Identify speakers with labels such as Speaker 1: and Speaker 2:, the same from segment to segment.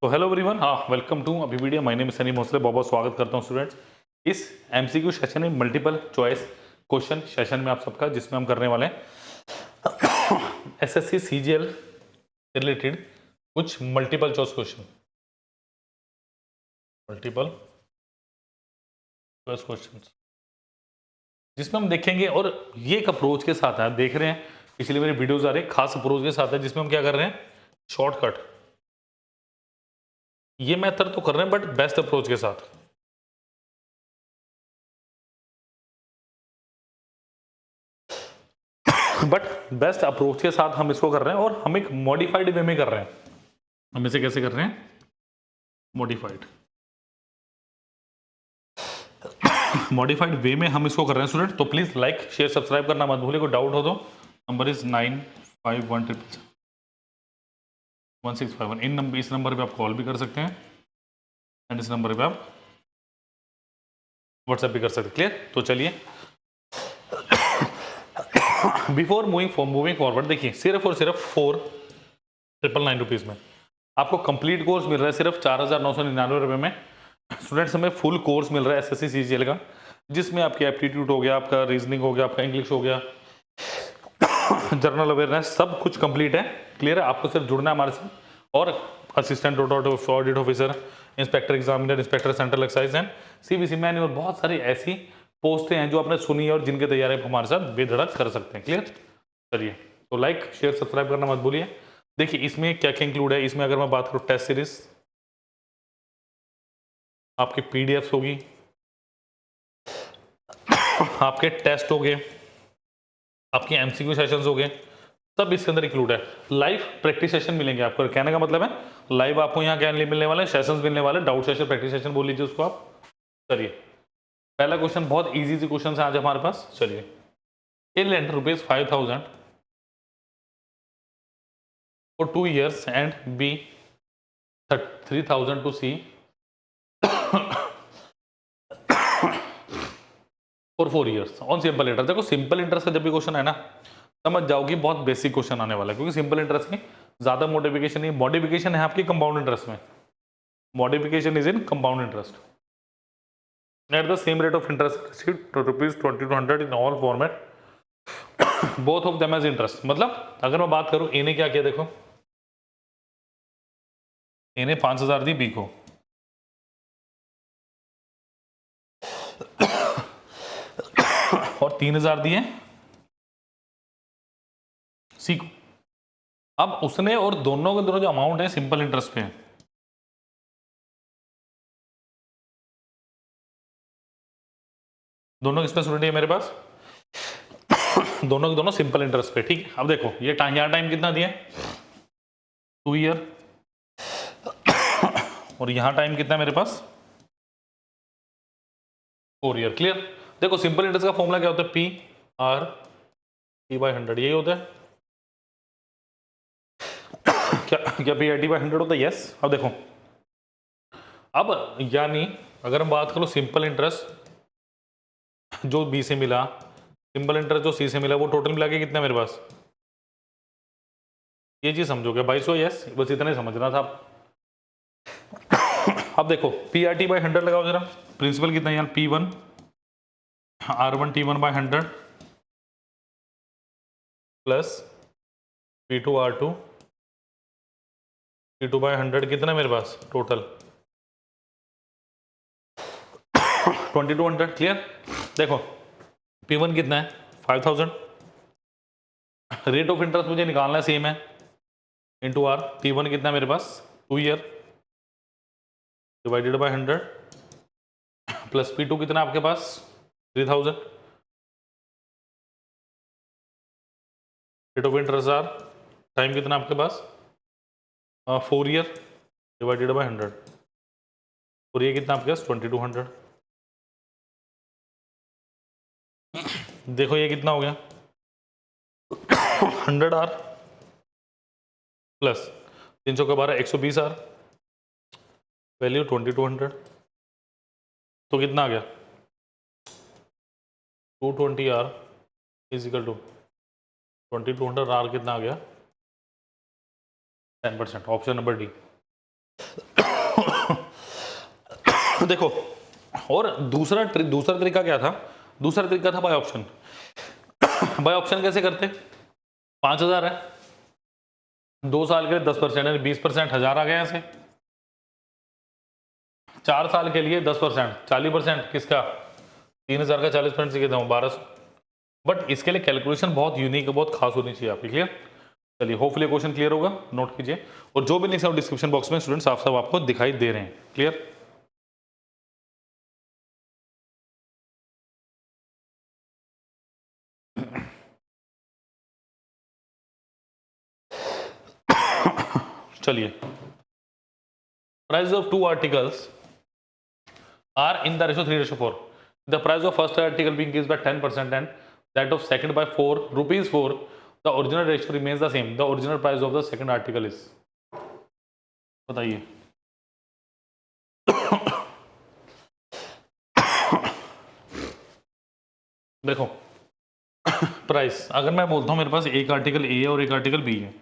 Speaker 1: तो hello everyone, हाँ welcome to अभी वीडियो। My name is Sunny Bhosale. बहुत बहुत स्वागत करता हूँ स्टूडेंट्स इस एमसीक्यू सेशन में, मल्टीपल चॉइस क्वेश्चन सेशन में आप सबका, जिसमें हम करने वाले हैं एसएससी सीजीएल से रिलेटेड कुछ multiple choice question. Multiple choice question जिसमें हम देखेंगे, और ये एक अप्रोच के साथ है, आप देख रहे हैं पिछली मेरी वीडियोज आ रही है, खास अप्रोच के साथ है, जिसमें हम क्या कर रहे हैं, शॉर्टकट। ये मेथड तो कर रहे हैं बट बेस्ट अप्रोच के साथ। बट बेस्ट अप्रोच के साथ हम इसको कर रहे हैं, और हम एक मॉडिफाइड वे में कर रहे हैं। हम इसे कैसे कर रहे हैं, मॉडिफाइड मॉडिफाइड वे में हम इसको कर रहे हैं स्टूडेंट। तो प्लीज लाइक शेयर सब्सक्राइब करना मत भूलिए। कोई डाउट हो तो नंबर इज 95171651 इस नंबर पे आप कॉल भी कर सकते हैं, एंड इस नंबर पे आप व्हाट्सएप भी कर सकते हैं। क्लियर? तो चलिए, बिफोर मूविंग फॉरवर्ड, देखिए सिर्फ और सिर्फ 4,999 रुपीज में आपको कंप्लीट कोर्स मिल रहा है, सिर्फ 4,999 रुपए में। स्टूडेंट्स, हमें फुल कोर्स मिल रहा है एसएससी सीजीएल का, जिसमें आपकी एप्टीट्यूड हो गया, आपका रीजनिंग हो गया, आपका इंग्लिश हो गया, जनरल अवेयरनेस, सब कुछ कंप्लीट है। क्लियर है? आपको सिर्फ जुड़ना है हमारे साथ। और assistant audit officer, inspector examiner, inspector central excise and CBC man, और बहुत सारी ऐसी पोस्टें हैं जो आपने सुनी है और जिनके तैयारी आप हमारे साथ बेधड़क कर सकते हैं। क्लियर? चलिए, तो लाइक शेयर सब्सक्राइब करना मत भूलिए। देखिए इसमें क्या क्या इंक्लूड है। इसमें अगर मैं बात करूँ, टेस्ट सीरीज, आपकी पीडीएफ होगी, आपके टेस्ट हो गए, आपके एमसीक्यू सेशंस हो गए, सब इसके अंदर इंक्लूड है। लाइव प्रैक्टिस सेशन मिलेंगे आपको। कहने का मतलब है लाइव आपको यहाँ क्या मिलने वाले, सेशंस मिलने वाले, डाउट सेशन, प्रैक्टिस सेशन बोल लीजिए उसको आप। चलिए, पहला क्वेश्चन बहुत इजी सी क्वेश्चन है आज हमारे पास। चलिए, ए land ₹5,000 for 2 years and B 3,000 to C for 4 years on simple interest. देखो सिंपल इंटरेस्ट का जब भी क्वेश्चन है ना, समझ जाओ कि बहुत बेसिक क्वेश्चन आने वाला है, क्योंकि सिंपल इंटरेस्ट की ज्यादा मॉडिफिकेशन नहीं, मॉडिफिकेशन है आपकी कंपाउंड इंटरेस्ट में। Modification is in compound interest at the same rate of interest received to ₹2,200 in all format both of them as interest। मतलब अगर मैं बात करूं, ए ने क्या किया, देखो ए ने 5,000 दी बी को, और 3,000 दिए सी को। अब उसने, और दोनों के दोनों जो अमाउंट है सिंपल इंटरेस्ट पे है, दोनों किस पे स्टूडेंट है मेरे पास, दोनों के दोनों सिंपल इंटरेस्ट पे। ठीक है, अब देखो ये यहाँ टाइम कितना दिया, 2 ईयर, और यहाँ टाइम कितना है मेरे पास, 4 ईयर। क्लियर? देखो सिंपल इंटरेस्ट का फॉर्मूला क्या होता है, P/100, यही होता है। क्या क्या P/100 होता है? यस। अब देखो, अब यानी अगर हम बात करो सिंपल इंटरेस्ट जो बी से मिला, सिंपल इंटरेस्ट जो सी से मिला, वो टोटल मिला के कितना मेरे पास, ये चीज समझोगे 2200? यस, बस इतना ही समझना था आप। अब देखो P/100 लगाओ जरा, प्रिंसिपल कितना है यार, P1 R1 T1/100 plus P2 R2 T2/100, कितना मेरे पास टोटल 2200। क्लियर? देखो P1 कितना है, 5,000, रेट ऑफ इंटरेस्ट मुझे निकालना है, सेम है, इंटू आर। P1 कितना है मेरे पास, 2 year, divided by 100, plus P2 कितना आपके पास, 3,000, rate of interest R, time कितना आपके पास, 4 ईयर, डिवाइडेड बाय 100, और ये कितना आपके पास 2200। देखो ये कितना हो गया, 100 आर प्लस 300 का 12, 120 आर, वैल्यू 2200, तो कितना आ गया, 220 R is equal to 2200 R, कितना आ गया 10%। Option number D. देखो, और दूसरा तरीका क्या था? दूसरा तरीका था बाय ऑप्शन। बाय ऑप्शन कैसे करते? 5000 है, 2 साल के लिए 10% यानी 20%, 1000 आ गया ऐसे। 4 साल के लिए 10%, 40% किसका? 3000 का 40% से कितना हूँ? 1200। बट इसके लिए कैलकुलेशन बहुत यूनिक, बहुत खास होनी चाहिए आपकी। क्लियर? चलिए, होपफुली क्वेश्चन क्लियर होगा, नोट कीजिए। और जो भी लिंक्स हैं डिस्क्रिप्शन बॉक्स में स्टूडेंट्स आप सब आपको दिखाई दे रहे हैं। क्लियर? चलिए, price of 2 articles are in the ratio 3:4. The price of first article being increased by 10% and that of second by 4 rupees 4. The original ratio remains the same. The original price of the second article is, बताइए। देखो, price अगर मैं बोलता हूँ मेरे पास एक article a है और एक आर्टिकल बी है,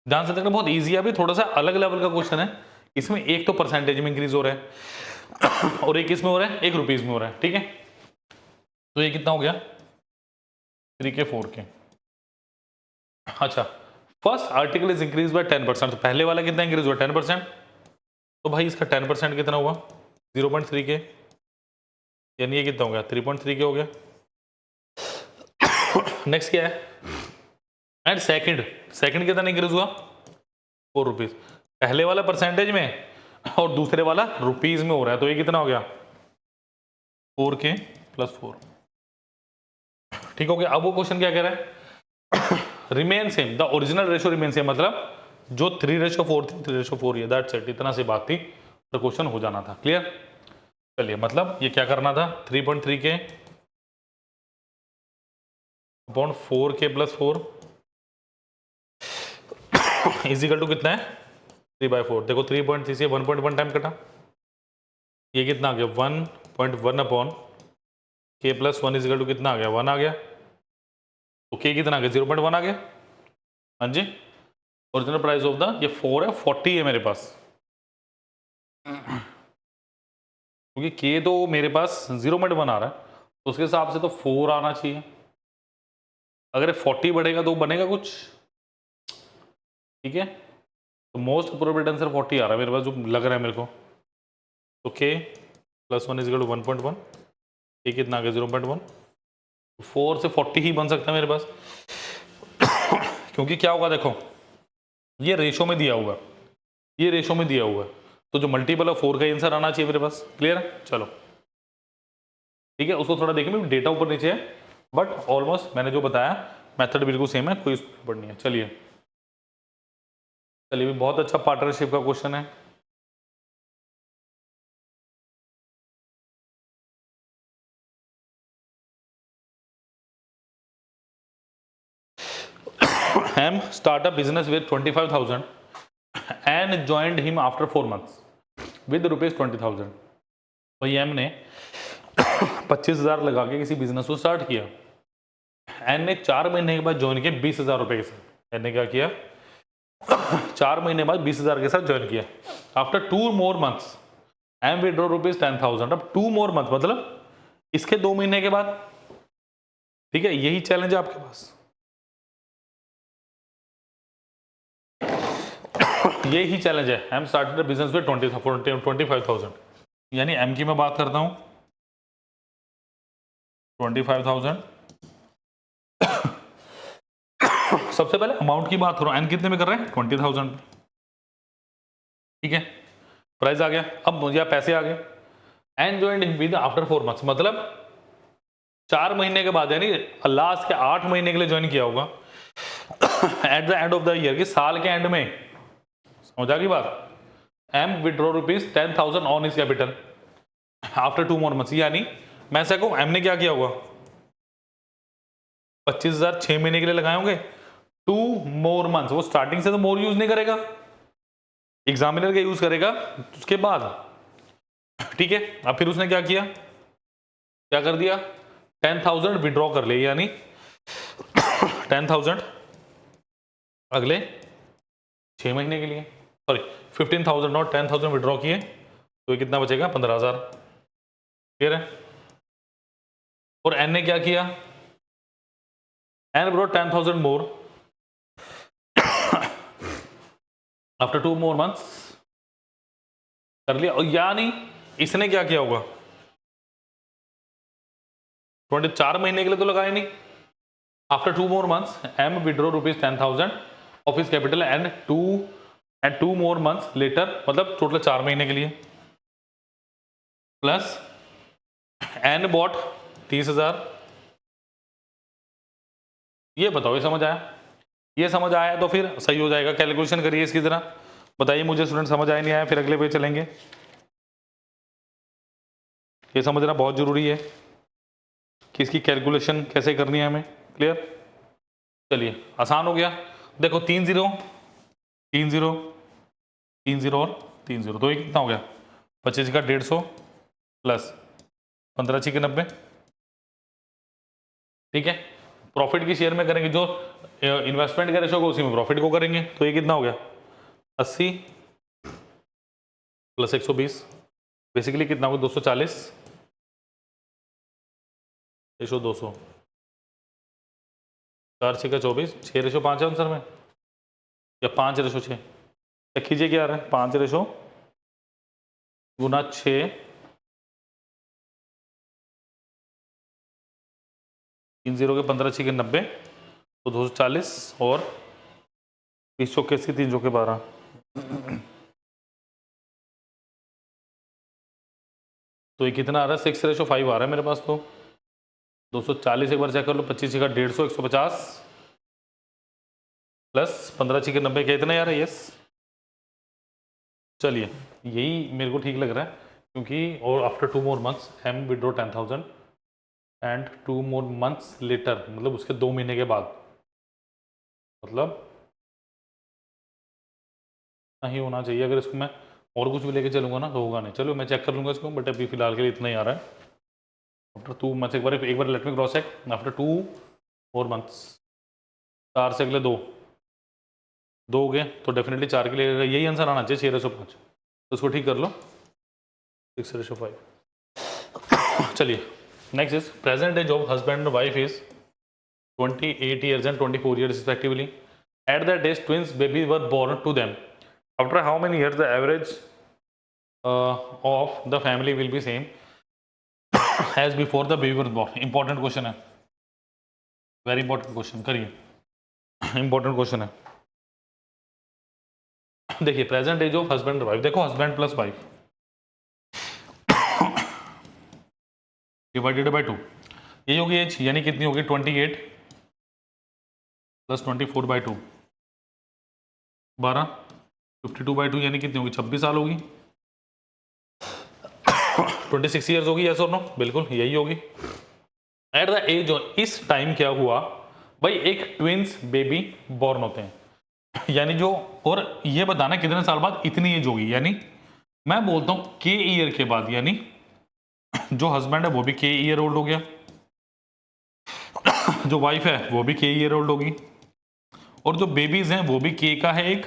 Speaker 1: ध्यान से देखना, बहुत इजी है। अभी थोड़ा सा अलग लेवल का क्वेश्चन है। इसमें एक तो परसेंटेज में इंक्रीज हो रहा है और एक इसमें हो रहा है, एक रुपीज में हो रहा है। ठीक है, तो ये कितना हो गया? 3 के 4 के। अच्छा, first article is increase by 10%, तो पहले वाला कितना इंक्रीज हुआ? 10%। तो भाई इसका 10% कितना हुआ? 0.3 के, यानी ये कितना हो गया? 3.3 के हो गया। नेक्स्ट क्या है? एंड सेकंड कितना इंक्रीज हुआ? 4 रुपीज। पहले वाला परसेंटेज में और दूसरे वाला रुपीज में हो रहा है, तो ये कितना हो गया? 4 के प्लस 4। ठीक हो गया। अब वो क्वेश्चन क्या कह रहा है? Remain same, the original ratio remain same, मतलब जो 3:4 थी 3:4 है, दैट्स इट। इतना सी बात थी, तो क्वेश्चन हो जाना था। क्लियर? चलिए, मतलब ये क्या करना था? 3.3 के अपॉन 4 के प्लस 4 इजिकल टू कितना है? 3/4। देखो 3.3 से 1.1 टाइम कटा, ये कितना आ गया? 1.1 अपॉन के प्लस 1 इजिकल टू कितना आ गया? 1 आ गया। तो के कितना आ गया? 0.1 आ गया। हाँ जी, ओरिजिनल प्राइस ऑफ द, ये 4 है, 40 है मेरे पास, क्योंकि के तो मेरे पास 0.1 आ रहा है, तो उसके हिसाब से तो 4 आना चाहिए। अगर 40 बढ़ेगा तो बनेगा कुछ। ठीक है, तो मोस्ट प्रोबेबल आंसर 40 आ रहा है मेरे पास, जो लग रहा है मेरे को। तो के प्लस 1 इजिकल टू 1.1, के कितना आ गया? 0.1। 4 से 40 ही बन सकता है मेरे पास। क्योंकि क्या होगा, देखो ये रेशो में दिया हुआ, ये रेशो में दिया हुआ है, तो जो मल्टीपल ऑफ 4 का आंसर आना चाहिए मेरे पास। क्लियर है? चलो ठीक है, उसको थोड़ा देखें, डेटा ऊपर नीचे है, बट ऑलमोस्ट मैंने जो बताया मेथड बिल्कुल सेम है, कोई ऊपर नहीं है। चलिए चलिए, बहुत अच्छा पार्टनरशिप का क्वेश्चन है। M start a business with 25,000 and joined him after 4 months with rupees 20,000। भाई M ने 25,000 लगा के किसी बिजनेस को स्टार्ट किया। एन ने 4 महीने के बाद ज्वाइन किया 20,000 रुपए के साथ। एन ने क्या किया? 4 महीने बाद 20,000 के साथ ज्वाइन किया। After 2 more months M withdraw rupees 10,000। अब 2 more months मतलब इसके 2 महीने के बाद। ठीक है, यही चैलेंज है आपके पास, यही चैलेंज है। एम स्टार्टेड बिजनेस विद 25,000, यानी एम की मैं बात करता हूं 25,000। सबसे पहले अमाउंट की बात करो, एन कितने में कर रहे हैं? 20,000। ठीक है, प्राइस आ गया। अब मुझे पैसे आ गए। N joined with after 4 months, मतलब 4 महीने के बाद, यानी लास्ट के 8 महीने के लिए ज्वाइन किया होगा। At the end of the year, की साल के एंड में, समझा की बात? M withdraw rupees 10,000 on is capital after 2 more months, यानी मैं ऐसा कहूं एम ने क्या किया होगा? 25,000 6 महीने के लिए लगाए होंगे। 2 more months, वो स्टार्टिंग से तो मोर यूज नहीं करेगा, एग्जामिनर का यूज करेगा उसके बाद। ठीक है, अब फिर उसने क्या किया? क्या कर दिया? 10,000 विड्रॉ कर ले, यानी 10,000 अगले 6 महीने के लिए। सॉरी 15,000 और 10,000 विड्रॉ किए तो ये कितना बचेगा 15,000। क्लियर है। और एन ने क्या किया, N brought 10,000 more after 2 more months, कर लिया। और यानी इसने क्या किया होगा, 24 महीने के लिए तो लगाया नहीं। After 2 more months M withdraw rupees 10,000 of his capital and 2 more months later, मतलब टोटल 4 महीने के लिए, प्लस एन बॉट 30,000। ये बताओ ये समझ आया? ये समझ आया तो फिर सही हो जाएगा। कैलकुलेशन करिए इसकी तरह, बताइए मुझे स्टूडेंट समझ आया नहीं आया, फिर अगले पे चलेंगे। ये समझना बहुत जरूरी है कि इसकी कैलकुलेशन कैसे करनी है हमें। क्लियर? चलिए आसान हो गया। देखो 3 0 3 0 3 0 और 3 0, तो ये कितना हो गया 25 का 150 प्लस 15 6 के 90। ठीक है, प्रॉफिट की शेयर में करेंगे, जो इन्वेस्टमेंट का रेशो होगा उसी में प्रॉफिट को करेंगे। तो ये कितना हो गया 80 प्लस 120, बेसिकली कितना होगा 240 रेशो 200, 4 6 का 24, 6 रेशो 5 है आंसर में, या 5 रेशो 6 कीजिए क्या आ रहा है, 5 रेशो गुना 6, 3 0 के 15 6 के 90, तो 240 और 20 चौके 80 3 चौके 12, तो ये कितना आ रहा है 6 रेशो 5 आ रहा है मेरे पास। तो 240 एक बार चेक कर लो, 25 का 150 150 प्लस 15 6 के 90 के इतना यार है। यस, चलिए यही मेरे को ठीक लग रहा है, क्योंकि और after 2 more months M withdraw 10,000 and 2 more months later, मतलब उसके 2 महीने के बाद, मतलब नहीं होना चाहिए। अगर इसको मैं और कुछ भी लेके चलूंगा ना तो होगा नहीं। चलो मैं चेक कर लूंगा इसको, बट अभी फिलहाल के लिए इतना ही आ रहा है। आफ्टर 2 months एक बार let me cross check. After 2 more months, 4 से अगले 2 हो गए, तो डेफिनेटली 4 के लिए यही आंसर आना चाहिए 6 रेशो 5। तो उसको ठीक कर लो 6 रेशो 5। चलिए next is present age of husband and wife is 28 years and 24 years respectively. At that age, twins babies were born to them. After how many years the average of the family will be same as before the baby was born? Important question है, very important question, करिए। important question है। देखिए present age of husband wife, देखो husband plus wife divided by 2, ये होगी as, यानी कितनी होगी 28 प्लस 24/2 12, 52/2 यानी कितनी होगी 26 साल होगी। 26 ईयर्स होगी, यस और नो? बिल्कुल यही होगी। एट द एज ऑफ, इस टाइम क्या हुआ भाई, एक ट्विंस बेबी बॉर्न होते हैं, यानी जो, और ये बताना कितने साल बाद इतनी एज होगी, यानी मैं बोलता हूं के ईयर के बाद, यानी जो हस्बैंड है वो भी के ईयर ओल्ड हो गया, जो वाइफ है वो भी के ईयर ओल्ड होगी, और जो बेबीज हैं वो भी के का है, एक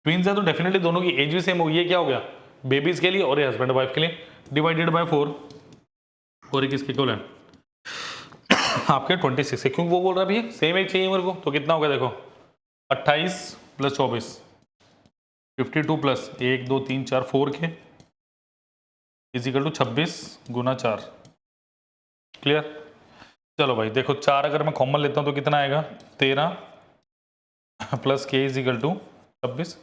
Speaker 1: ट्विंस है तो डेफिनेटली दोनों की एज भी सेम होगी। ये क्या हो गया बेबीज के लिए और ये हस्बैंड वाइफ के लिए, डिवाइडेड बाय 4, और एक इसके इक्वल है आपके 26 है, क्योंकि वो बोल रहा है भैया सेम एज चाहिए मेरे को, तो कितना हो गया देखो 28 प्लस 24 52 प्लस 1 2 3 4 4 के इजिकल टू 26 गुना 4। क्लियर? चलो भाई देखो 4 अगर मैं कॉमन लेता हूं तो कितना आएगा 13 प्लस के इजिकल टू 26,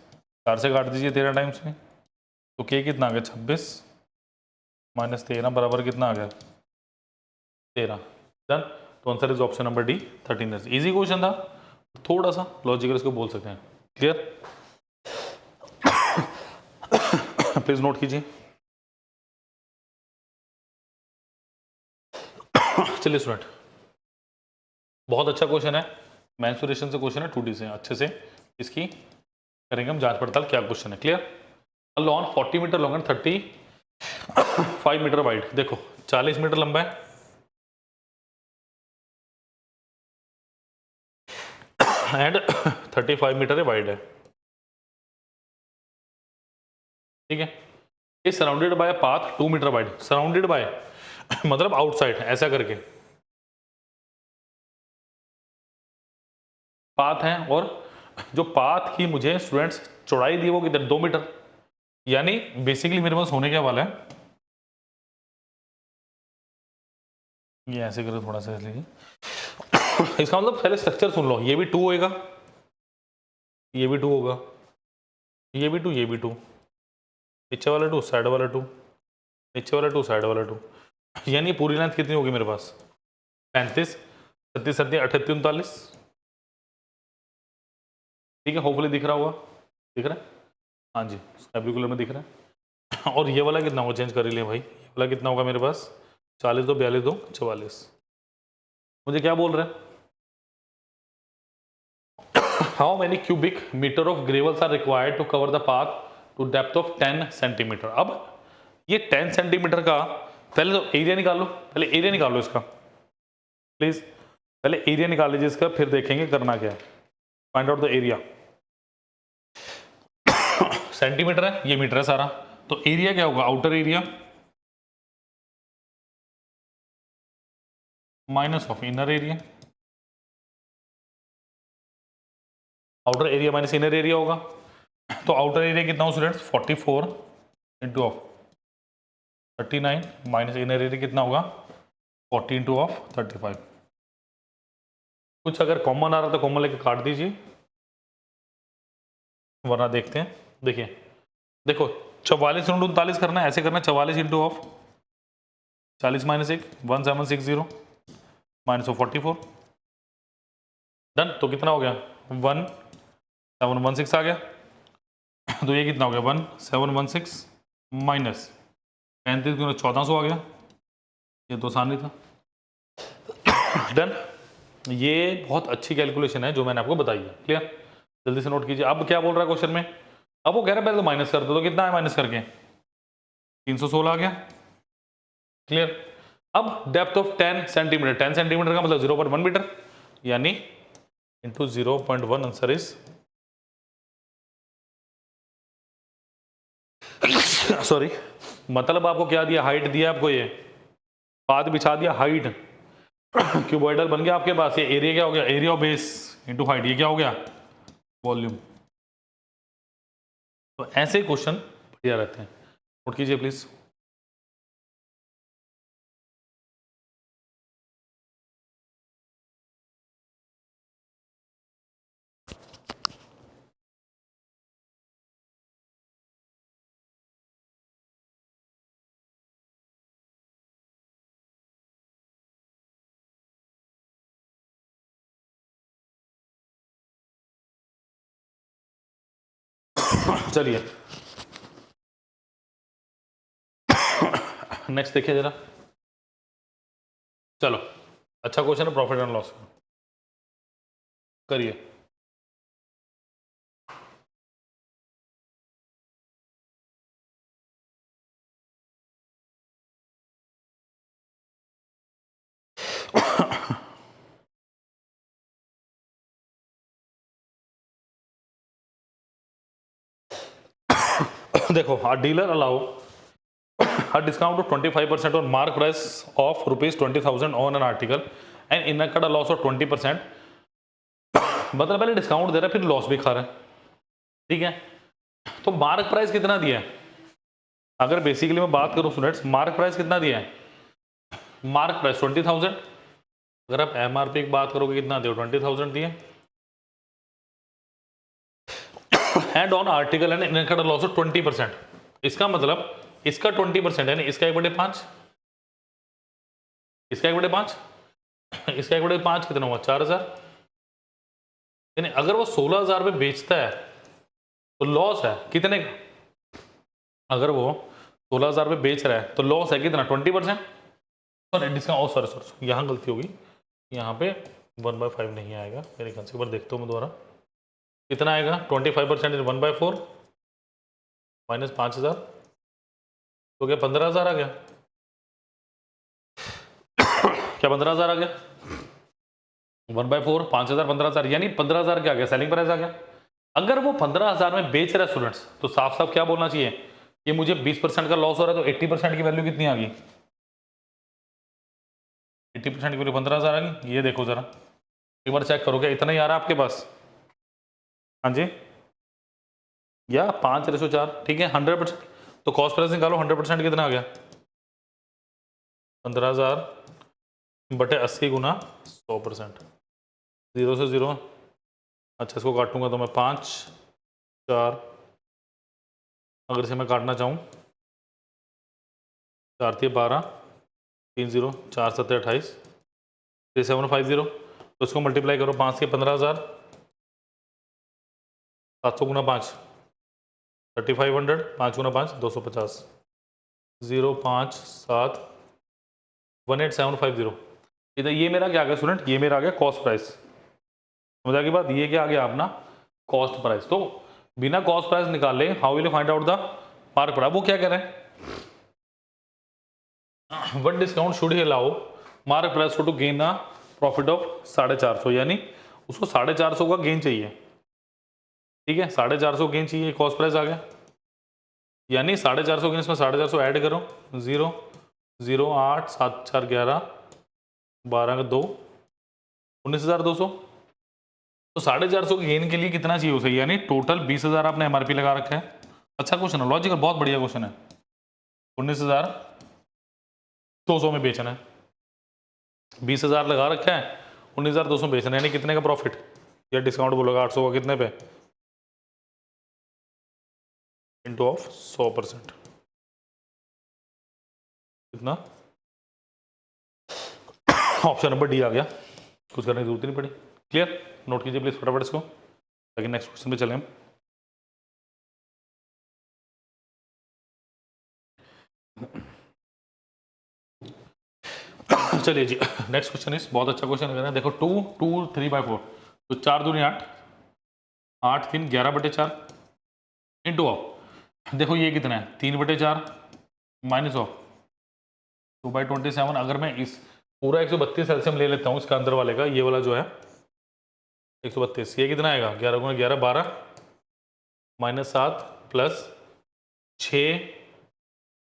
Speaker 1: 4 से काट दीजिए 13 टाइम्स में, तो के कितना आ गया 26 माइनस 13 बराबर कितना आ गया 13। डन। तो answer is option number D 13 years. Easy question था, थोड़ा सा लॉजिकल इसको बोल सकते हैं। क्लियर? प्लीज नोट कीजिए। चलिए स्टूडेंट, बहुत अच्छा क्वेश्चन है, मेंसुरेशन से क्वेश्चन है, 2D से, अच्छे से इसकी करेंगे हम जांच पड़ताल क्या क्वेश्चन है। Clear? Lawn 40 metre long and 35 metre wide, देखो 40 मीटर लंबा है एंड 35 मीटर वाइड है। ठीक है, ये surrounded by path 2 metre wide, surrounded by मतलब आउटसाइड, ऐसा करके पाथ है, और जो पाथ की मुझे स्टूडेंट्स चौड़ाई दी वो किधर 2 मीटर, यानी बेसिकली मेरे पास होने क्या वाला है, ये ऐसे करो थोड़ा सा इसलिए इसका मतलब पहले स्ट्रक्चर सुन लो, ये भी 2 होएगा, ये भी 2 होगा, ये भी 2, ये भी 2, नीचे वाला 2, साइड वाला 2, नीचे वाला 2, साइड वाला 2, यानी पूरी लेंथ कितनी होगी मेरे पास 35, 37, 38, 39। ठीक है, होपफुली दिख रहा होगा, दिख रहा है, हाँ जी स्काई ब्लू कलर में दिख रहा है। और ये वाला कितना होगा, चेंज कर ही लिया भाई, ये वाला कितना होगा मेरे पास 40, 2, 42, 2, 44। मुझे क्या बोल रहे हैं, how many cubic metre of gravels are required to cover the path to depth of 10 centimetre. अब ये 10 सेंटीमीटर का पहले तो एरिया निकाल लो, पहले एरिया निकाल लो इसका प्लीज, पहले एरिया निकाल लीजिए इसका, फिर देखेंगे करना क्या है, find out the area. Centimetre है, ये मीटर है सारा, तो एरिया क्या होगा, outer area minus of inner area, outer area minus inner area होगा, तो आउटर एरिया कितना हो students 44 into of 39 minus inner area कितना होगा 40 इंटू ऑफ 35। कुछ अगर कॉमन आ रहा तो कॉमन लेके काट दीजिए, वरना देखते हैं। देखिए देखो 44 इंटू 39 करना है, ऐसे करना है 44 into of 40 minus 1 1760 minus of 44 done, तो कितना हो गया 1716 आ गया, तो ये कितना हो गया 1716 माइनस 35 गुना 1400 आ गया, ये तो आसान नहीं था। डन, ये बहुत अच्छी कैलकुलेशन है जो मैंने आपको बताई है, क्लियर, जल्दी से नोट कीजिए। अब क्या बोल रहा है क्वेश्चन में, अब वो कह रहा है पहले तो माइनस कर दो, तो कितना है माइनस करके 316 आ गया, क्लियर। अब डेप्थ ऑफ 10 सेंटीमीटर, 10 सेंटीमीटर का मतलब 0.1 मीटर, यानी इंटू 0.1, आंसर इज सॉरी, मतलब आपको क्या दिया, हाइट दिया आपको, ये पाद बिछा दिया, हाइट क्यूबॉइडल बन गया आपके पास, ये एरिया क्या हो गया, area of base into height, ये क्या हो गया वॉल्यूम। तो ऐसे क्वेश्चन बढ़िया रहते हैं, नोट कीजिए प्लीज। चलिए नेक्स्ट देखिए जरा, चलो अच्छा क्वेश्चन है, प्रॉफिट एंड लॉस करिए। देखो a dealer allow a discount of 25% on mark price of ₹20,000 on an article and incurred a loss of 20%, मतलब पहले डिस्काउंट दे रहा है फिर लॉस भी खा रहा है, ठीक है। तो मार्क प्राइस कितना दिया है, अगर बेसिकली मैं बात करूं स्टूडेंट्स, मार्क प्राइस कितना दिया है, मार्क प्राइस 20,000, अगर आप एमआरपी की बात करोगे कितना दिया 20,000 दिए, and on article and incurred loss of 20%, इसका मतलब इसका 20% है, इसका 1/5, इसका 1/5, इसका 1/5 कितना हुआ 4,000, यानी अगर वो 16,000 में बेचता है तो लॉस है कितने का, अगर वो 16,000 में बेच रहा है तो लॉस है कितना 20%, सॉरी डिस्काउंट, सॉरी सॉरी यहाँ गलती होगी, यहाँ पे 1/5 नहीं आएगा मेरे ख्याल से, एक बार देखता हूँ मैं दोबारा, कितना आएगा 25% 1/4 माइनस 5,000, तो क्या 15,000 आ गया, क्या 15,000 आ गया, 1/4 5,000 15,000, यानी 15,000 क्या आ गया सेलिंग प्राइस आ गया। अगर वो 15,000 में बेच रहा है स्टूडेंट्स, तो साफ साफ क्या बोलना चाहिए ये मुझे 20% का लॉस हो रहा है, तो 80% की वैल्यू कितनी आ गई? 80% की वैल्यू 15,000 आ गई। ये देखो जरा, एक बार चेक करो, क्या इतना ही आ रहा है आपके पास? हाँ जी, या 5/4, ठीक है 100%। तो कॉस्ट प्राइस निकालो, 100% कितना आ गया? 15,000 बटे 80 गुना 100%, 0 से 0। अच्छा, इसको काटूंगा तो मैं 5 4, अगर इसे मैं काटना चाहूँ, 4 × 12, 3 0, 4 7 28, 3750। तो इसको मल्टीप्लाई करो, 5 के 15,000, 700 गुना 5 3500, 5 गुना 5 250, 057 18750। इधर ये मेरा क्या आ गया स्टूडेंट? ये मेरा आ गया कॉस्ट प्राइस। समझ की बात? ये क्या आ गया अपना कॉस्ट प्राइस। तो बिना कॉस्ट प्राइस निकाले how will you find out the mark price? वो क्या कह रहे हैं? What discount should he allow mark price to gain a profit of 450, यानी उसको 450 का गेन चाहिए। ठीक है, 450 गेन चाहिए, कॉस्ट प्राइस आ गया। यानी 450 गेन, इसमें 450 ऐड करो, 0 0 8 7 4 11 12 2 19,200। तो 450 के गेन के लिए कितना चाहिए उसे? यानी टोटल 20,000 आपने एमआरपी लगा रखा है। अच्छा क्वेश्चन है, लॉजिकल, बहुत बढ़िया क्वेश्चन है। 19,200 में बेचना है, 20,000 लगा रखा है, 19,200 बेचना है, यानी कितने का प्रॉफिट? या डिस्काउंट बोलोगे 800 का, कितने पे? इंटू ऑफ 100%, कितना? ऑप्शन नंबर डी आ गया, कुछ करने की जरूरत ही नहीं पड़ी। क्लियर? नोट कीजिए प्लीज फटाफट इसको, ताकि नेक्स्ट क्वेश्चन पे चलें हम। चलिए जी, नेक्स्ट क्वेश्चन इस बहुत अच्छा क्वेश्चन है। देखो 2 2 3/4, तो 4 दूनी 8, 8 3 11/4 इंटू ऑफ, देखो ये कितना है 3/4 माइनस ऑफ 2/27। अगर मैं इस पूरा 132 एलसीएम ले लेता हूँ इसका अंदर वाले का, ये वाला जो है 132, ये कितना आएगा? 11 × 11 12 -7 प्लस 6,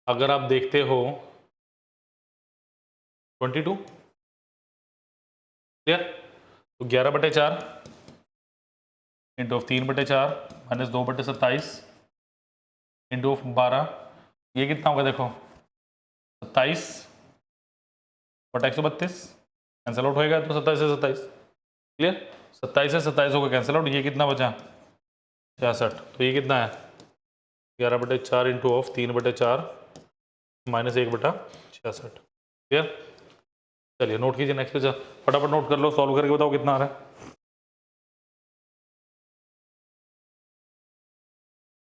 Speaker 1: अगर आप देखते हो 22। क्लियर? तो 11/4 into of 3/4 minus 2/27 into of 12, ये कितना होगा? देखो 27/132 कैंसिल आउट होएगा, तो 27 से 27। क्लियर? 27 से 27 होगा कैंसिल आउट, ये कितना बचा? 66। तो ये कितना है? 11/4 इंटू ऑफ 3/4 माइनस 1/66। क्लियर? चलिए नोट कीजिए, नेक्स्ट पे फटाफट नोट कर लो, सॉल्व करके बताओ कितना आ रहा है।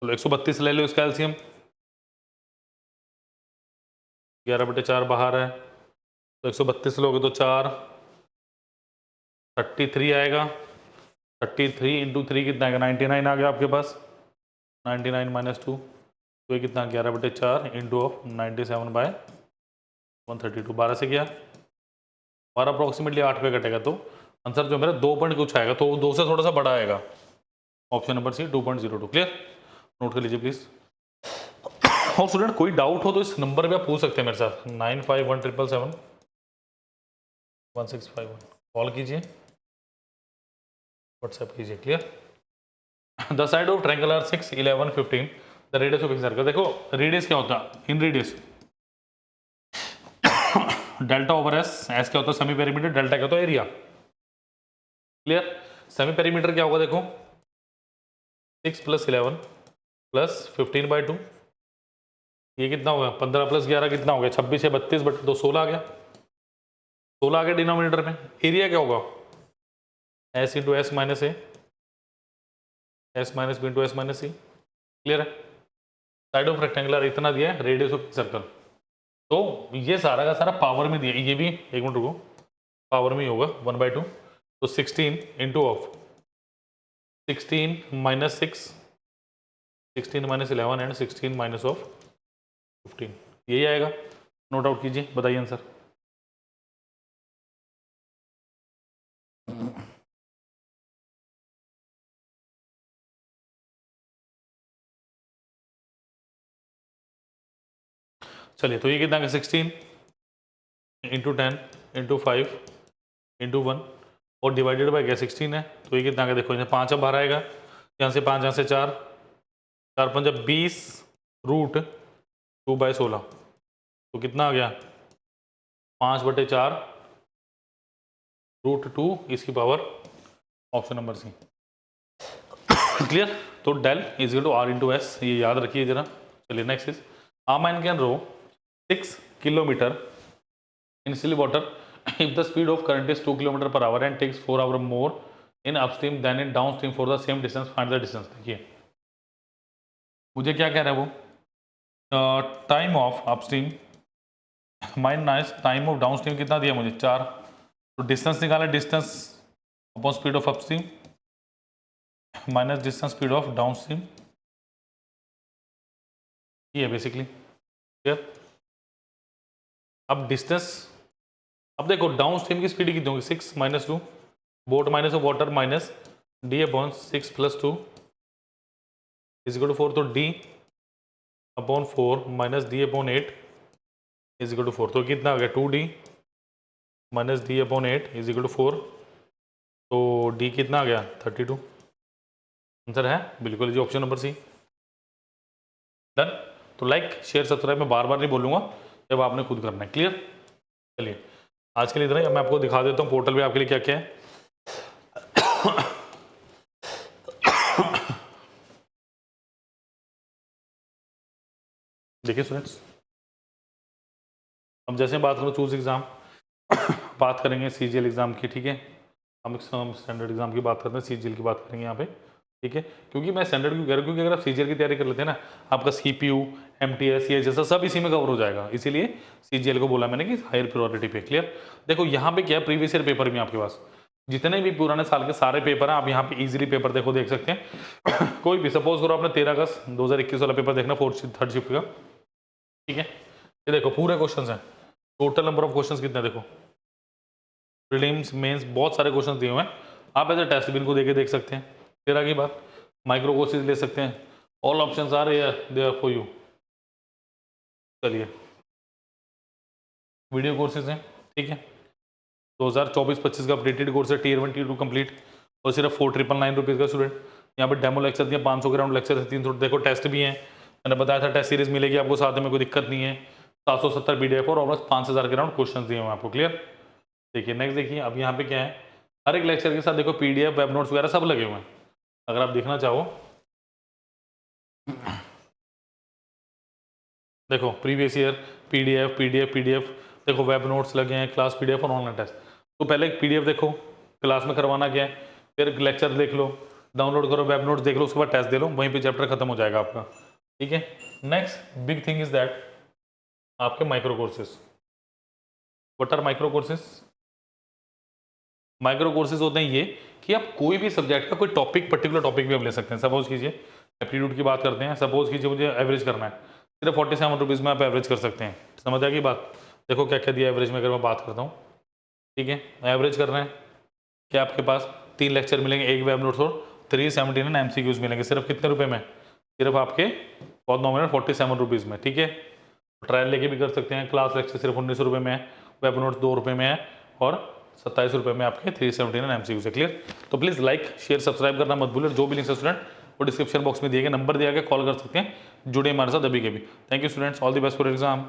Speaker 1: तो 132 ले लो इसका एलसीएम, 11/4 बाहर है, तो 132 लोगे तो 4 33 आएगा। 33 इंटू 3 कितना आएगा? 99 आ गया आपके पास। 99 माइनस 2, तो ये कितना? 11/4 इंटू ऑफ 97/132, 12 से गया, 12 अप्रोक्सीमेटली 8 पे कटेगा, तो आंसर जो मेरा 2 पॉइंट कुछ आएगा, तो 2 से थोड़ा सा बड़ा आएगा। Option number C 2.02। Clear? Note कर लीजिए प्लीज। और स्टूडेंट कोई डाउट हो तो इस नंबर पे आप पूछ सकते हैं मेरे साथ, 9517771651, कॉल कीजिए, व्हाट्सएप कीजिए। Clear? The side of triangle are 6 11 15, the radius of circle. देखो रेडियस क्या होता है? In radius delta over S, S क्या होता है? सेमी पेरीमीटर, डेल्टा क्या होता है? एरिया। क्लियर? सेमी पेरीमीटर क्या होगा? देखो 6 + 11 + 15/2, ये कितना होगा? 15 + 11 कितना हो गया? 26 है, 32 बटे 2 16 आ गया, 16 आ गया डिनोमिनेटर में। एरिया क्या होगा? S into S minus A, S minus B into S minus C. Clear है? साइड ऑफ रेक्टेंगुलर इतना दिया है, रेडियस ऑफ सर्कल, तो ये सारा का सारा पावर में दिया, ये भी एक मिनट रुको, पावर में ही होगा 1/2, तो 16 into of 16 minus 6, 16 minus 11 and 16 minus of 15, यही आएगा। नोट आउट कीजिए, बताइए आंसर। चलिए तो ये कितना है 16 इंटू 10 इंटू 5 इंटू 1 और डिवाइडेड बाय क्या 16 है, तो ये कितना का देखो, यहाँ 5 अब बाहर आएगा, यहाँ से 5, यहाँ से 4, 4 5 20 रूट 2/16, तो कितना आ गया 5/4 रूट 2 इसकी power, option number C. Clear. तो del is equal to R into S, ये याद रखिए जरा। चलिए next is a man can row 6 kilometer in still water if the speed of current is 2 km per hour and takes 4 hours more in upstream than in downstream for the same distance, find the distance। देखिए मुझे क्या कह रहा है वो, time of upstream minus time of downstream कितना दिया मुझे 4, तो डिस्टेंस निकाला, distance upon speed of upstream minus distance speed of downstream, ये है बेसिकली। क्लियर। अब डिस्टेंस, अब देखो डाउन स्ट्रीम की स्पीड कितनी होगी 6 - 2 boat minus water minus D upon 6 + 2 is equal to 4, तो D upon 4 minus D upon 8 is equal to 4, तो कितना आ गया 2d minus D upon 8 is equal to 4, तो डी कितना आ गया 32। आंसर है बिल्कुल जी ऑप्शन नंबर सी। डन। तो लाइक शेयर सब्सक्राइब मैं बार बार नहीं बोलूँगा, जब आपने खुद करना है। क्लियर। चलिए आज के लिए इतना ही, मैं आपको दिखा देता हूँ पोर्टल पे आपके लिए क्या क्या है। देखिए स्टूडेंट्स, अब जैसे बात करो चूज एग्जाम, बात करेंगे सीजीएल एग्जाम की, ठीक है। हम स्टैंडर्ड एग्जाम की बात करते हैं, सीजीएल की बात करेंगे यहाँ पे, ठीक है। क्योंकि मैं स्टैंडर्ड क्यों कह रहा हूँ, क्योंकि अगर आप सीजीएल की तैयारी कर लेते हैं ना, आपका सीपीयू एमटीएस ये जैसा सब इसी में कवर हो जाएगा, इसीलिए सीजीएल को बोला मैंने कि हायर प्रायोरिटी पे। क्लियर। देखो यहाँ पे क्या है, प्रीवियस ईयर पेपर में आपके पास जितने भी पुराने साल के सारे पेपर हैं, आप यहाँ पे इजीली पेपर देखो देख सकते हैं। कोई भी सपोज करो आपने 13 अगस्त 2021 वाला पेपर देखना, 4th 3rd शिफ्ट का, ठीक है। ये देखो पूरे क्वेश्चन हैं, टोटल नंबर ऑफ क्वेश्चन कितने देखो, प्रीलिम्स मेंस बहुत सारे क्वेश्चन दिए हुए हैं, आप ऐसे टेस्ट भी इनको देके देख सकते हैं। 13 की बात, माइक्रो कोर्सेज ले सकते हैं, all options are there for you. चलिए वीडियो कोर्सेज हैं, ठीक है। 2024-25 का अपडेटेड कोर्स है, Tier 1 Tier 2 कंप्लीट, और सिर्फ 4,999 रुपीज़ का स्टूडेंट। यहाँ पे डेमो लेक्चर दिए 500 के राउंड लेक्चर है, 300। देखो टेस्ट भी हैं, मैंने बताया था टेस्ट सीरीज मिलेगी आपको साथ में, कोई दिक्कत नहीं है। 770 PDF और ऑलमोस्ट 5,000 के राउंड क्वेश्चन दिए हुए आपको। क्लियर। देखिए नेक्स्ट देखिए, अब यहाँ पे क्या है, हर एक लेक्चर के साथ देखो PDF वेब नोट्स वगैरह सब लगे हुए हैं, अगर आप देखना चाहो। देखो प्रीवियस ईयर PDF देखो, वेब नोट्स लगे हैं, क्लास PDF और ऑनलाइन टेस्ट। तो पहले एक PDF देखो, क्लास में करवाना क्या है, फिर लेक्चर देख लो, डाउनलोड करो, वेब नोट्स देख लो, उसके बाद टेस्ट दे लो, वहीं पे चैप्टर खत्म हो जाएगा आपका, ठीक है। Next big thing is that आपके micro courses. What are micro courses? Micro courses होते हैं ये कि आप कोई भी सब्जेक्ट का कोई टॉपिक, पर्टिकुलर टॉपिक भी आप ले सकते हैं। सपोज कीजिए एप्टीट्यूड की बात करते हैं, सपोज कीजिए मुझे एवरेज करना है, सिर्फ 47 रुपीज़ में आप एवरेज कर सकते हैं। समझ आ गई बात। देखो क्या क्या दिया एवरेज में, अगर मैं बात करता हूँ, ठीक है। एवरेज करना है क्या, आपके पास 3 लेक्चर मिलेंगे, एक वेब नोट्स और 379 MCQs मिलेंगे, सिर्फ कितने रुपए में, सिर्फ आपके बहुत नॉमिनल 47 रुपीज़ में, ठीक है। ट्रायल लेके भी कर सकते हैं, क्लास लेक्चर सिर्फ 19 रुपये में है, वेब नोट्स 2 रुपये में है, और 27 रुपये में आपके 379 MCQs है। क्लियर। तो प्लीज़ लाइक शेयर सब्सक्राइब करना मत भूलें। जो भी लिंक है स्टूडेंट वो डिस्क्रिप्शन बॉक्स में दिए गए नंबर दिया गया, कॉल कर सकते हैं, जुड़े हमारे साथ अभी के भी। Thank you students, all the best for exam.